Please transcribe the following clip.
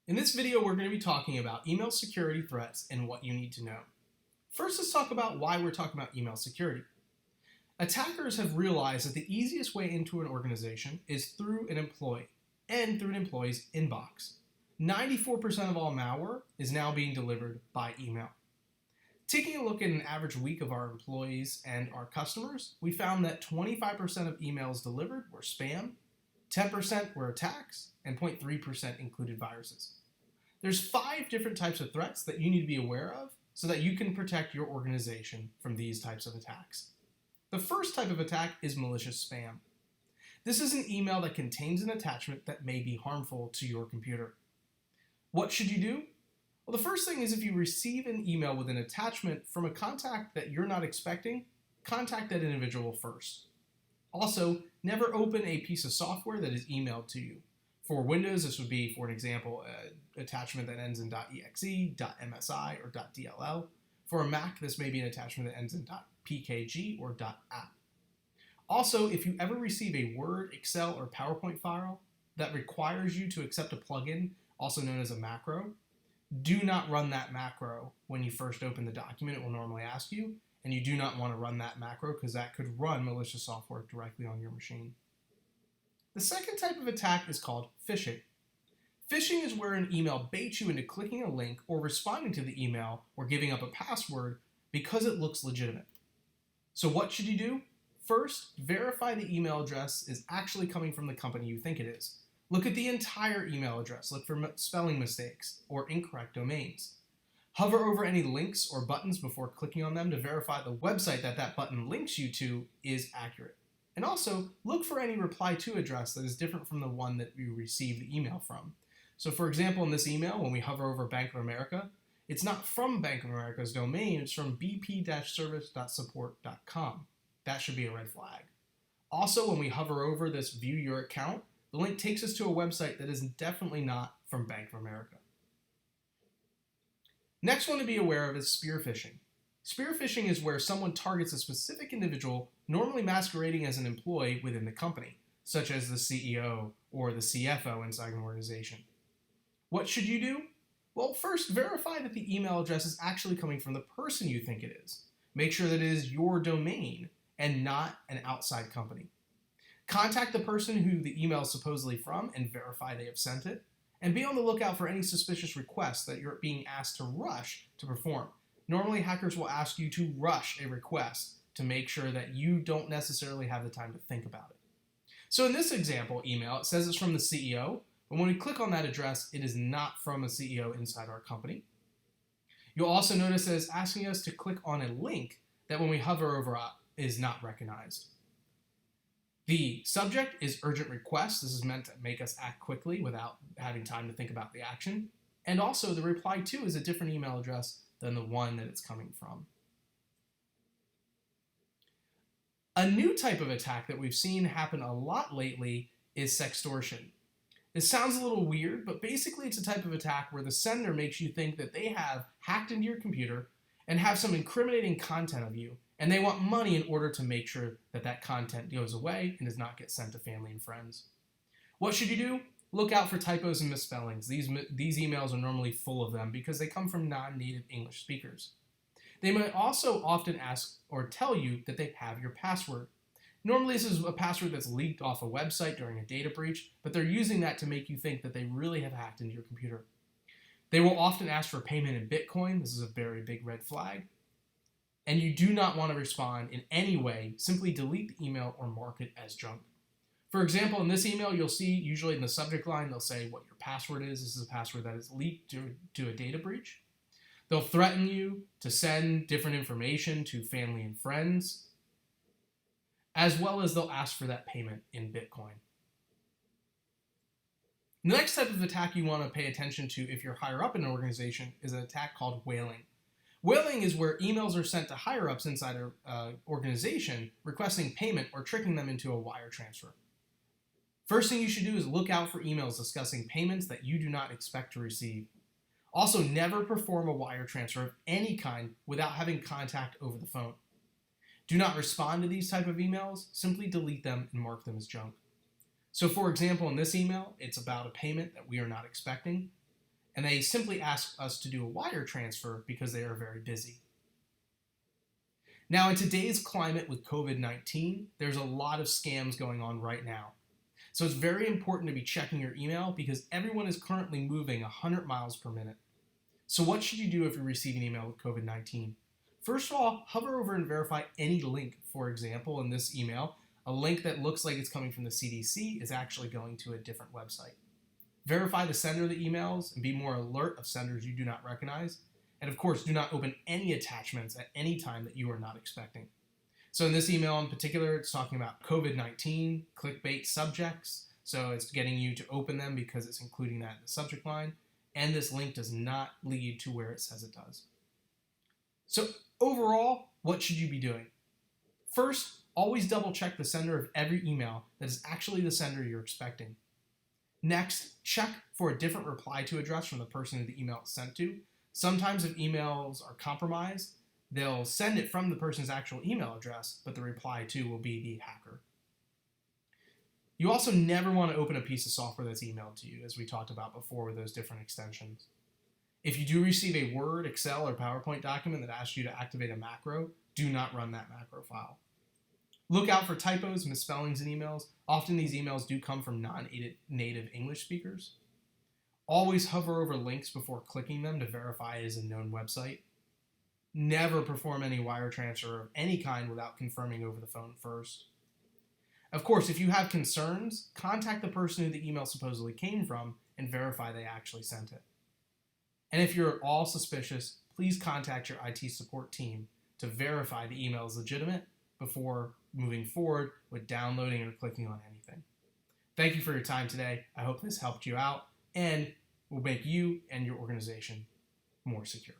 In this video, we're going to be talking about email security threats and what you need to know. First, let's talk about why we're talking about email security. Attackers have realized that the easiest way into an organization is through an employee and through an employee's inbox. 94% of all malware is now being delivered by email. Taking a look at an average week of our employees and our customers, we found that 25% of emails delivered were spam, 10% were attacks, and 0.3% included viruses. There's 5 different types of threats that you need to be aware of so that you can protect your organization from these types of attacks. The first type of attack is malicious spam. This is an email that contains an attachment that may be harmful to your computer. What should you do? Well, the first thing is if you receive an email with an attachment from a contact that you're not expecting, contact that individual first. Also, never open a piece of software that is emailed to you. For Windows, this would be, for an example, an attachment that ends in .exe, .msi, or .dll. For a Mac, this may be an attachment that ends in .pkg or .app. Also, if you ever receive a Word, Excel, or PowerPoint file that requires you to accept a plugin, also known as a macro, do not run that macro when you first open the document. It will normally ask you, and you do not want to run that macro because that could run malicious software directly on your machine. The second type of attack is called phishing. Phishing is where an email baits you into clicking a link or responding to the email or giving up a password because it looks legitimate. So what should you do? First, verify the email address is actually coming from the company you think it is. Look at the entire email address. Look for spelling mistakes or incorrect domains. Hover over any links or buttons before clicking on them to verify the website that button links you to is accurate. And also, look for any reply to address that is different from the one that you received the email from. So for example, in this email, when we hover over Bank of America, it's not from Bank of America's domain, it's from bp-service.support.com. That should be a red flag. Also, when we hover over this View Your Account, the link takes us to a website that is definitely not from Bank of America. Next one to be aware of is spearfishing. Spearfishing is where someone targets a specific individual, normally masquerading as an employee within the company, such as the CEO or the CFO inside an organization. What should you do? Well, first, verify that the email address is actually coming from the person you think it is. Make sure that it is your domain and not an outside company. Contact the person who the email is supposedly from and verify they have sent it. And be on the lookout for any suspicious requests that you're being asked to rush to perform. Normally, hackers will ask you to rush a request to make sure that you don't necessarily have the time to think about it. So in this example email, it says it's from the CEO, but when we click on that address, it is not from a CEO inside our company. You'll also notice that it's asking us to click on a link that when we hover over it is not recognized. The subject is urgent request. This is meant to make us act quickly without having time to think about the action. And also the reply to is a different email address than the one that it's coming from. A new type of attack that we've seen happen a lot lately is sextortion. It sounds a little weird, but basically it's a type of attack where the sender makes you think that they have hacked into your computer and have some incriminating content of you, and they want money in order to make sure that that content goes away and does not get sent to family and friends. What should you do? Look out for typos and misspellings. These emails are normally full of them because they come from non-native English speakers. They might also often ask or tell you that they have your password. Normally this is a password that's leaked off a website during a data breach, but they're using that to make you think that they really have hacked into your computer. They will often ask for payment in Bitcoin. This is a very big red flag. And you do not want to respond in any way. Simply delete the email or mark it as junk. For example, in this email, you'll see usually in the subject line, they'll say what your password is. This is a password that is leaked due to a data breach. They'll threaten you to send different information to family and friends, as well as they'll ask for that payment in Bitcoin. The next type of attack you want to pay attention to if you're higher up in an organization is an attack called whaling. Whaling is where emails are sent to higher-ups inside an organization requesting payment or tricking them into a wire transfer. First thing you should do is look out for emails discussing payments that you do not expect to receive. Also, never perform a wire transfer of any kind without having contact over the phone. Do not respond to these type of emails. Simply delete them and mark them as junk. So for example, in this email, it's about a payment that we are not expecting. and they simply ask us to do a wire transfer because they are very busy. Now, in today's climate with COVID-19, there's a lot of scams going on right now. So it's very important to be checking your email because everyone is currently moving 100 miles per minute. So what should you do if you receive an email with COVID-19? First of all, hover over and verify any link. For example, in this email, a link that looks like it's coming from the CDC is actually going to a different website. Verify the sender of the emails and be more alert of senders you do not recognize. And of course, do not open any attachments at any time that you are not expecting. So in this email in particular, it's talking about COVID-19, clickbait subjects. So it's getting you to open them because it's including that in the subject line. And this link does not lead to where it says it does. So overall, what should you be doing? First, always double check the sender of every email that is actually the sender you're expecting. Next, check for a different reply to address from the person who the email is sent to. Sometimes if emails are compromised, they'll send it from the person's actual email address, but the reply to will be the hacker. You also never want to open a piece of software that's emailed to you, as we talked about before with those different extensions. If you do receive a Word, Excel, or PowerPoint document that asks you to activate a macro, do not run that macro file. Look out for typos, misspellings in emails. Often these emails do come from non-native English speakers. Always hover over links before clicking them to verify it is a known website. Never perform any wire transfer of any kind without confirming over the phone first. Of course, if you have concerns, contact the person who the email supposedly came from and verify they actually sent it. And if you're at all suspicious, please contact your IT support team to verify the email is legitimate before moving forward with downloading or clicking on anything. Thank you for your time today. I hope this helped you out and will make you and your organization more secure.